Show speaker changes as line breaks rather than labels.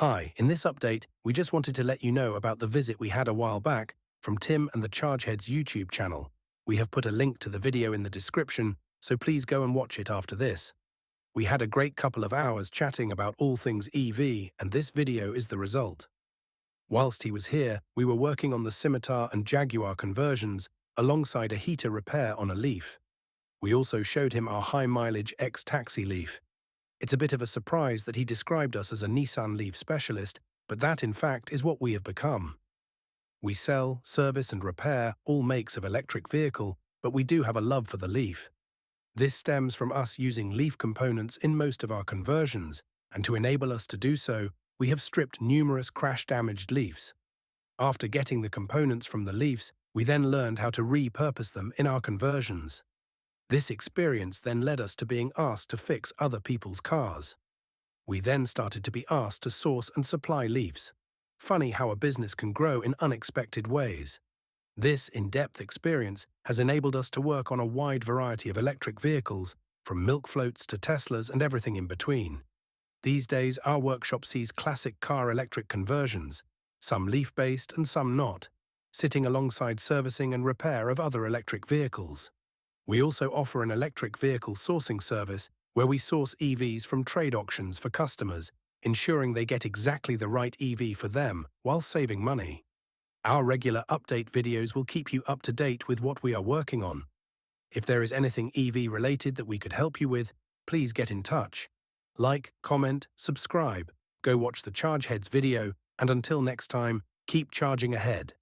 Hi, in this update, we just wanted to let you know about the visit we had a while back from Tim and the Chargeheads YouTube channel. We have put a link to the video in the description, so please go and watch it after this. We had a great couple of hours chatting about all things EV, and this video is the result. Whilst he was here, we were working on the Scimitar and Jaguar conversions alongside a heater repair on a Leaf. We also showed him our high-mileage ex-taxi Leaf. It's a bit of a surprise that he described us as a Nissan Leaf specialist, but that in fact is what we have become. We sell, service and repair all makes of electric vehicle, but we do have a love for the Leaf. This stems from us using Leaf components in most of our conversions, and to enable us to do so, we have stripped numerous crash-damaged Leafs. After getting the components from the Leafs, we then learned how to repurpose them in our conversions. This experience then led us to being asked to fix other people's cars. We then started to be asked to source and supply Leafs. Funny how a business can grow in unexpected ways. This in-depth experience has enabled us to work on a wide variety of electric vehicles, from milk floats to Teslas and everything in between. These days, our workshop sees classic car electric conversions, some Leaf-based and some not, sitting alongside servicing and repair of other electric vehicles. We also offer an electric vehicle sourcing service where we source EVs from trade auctions for customers, ensuring they get exactly the right EV for them while saving money. Our regular update videos will keep you up to date with what we are working on. If there is anything EV related that we could help you with, please get in touch. Like, comment, subscribe, go watch the Chargeheads video, and until next time, keep charging ahead.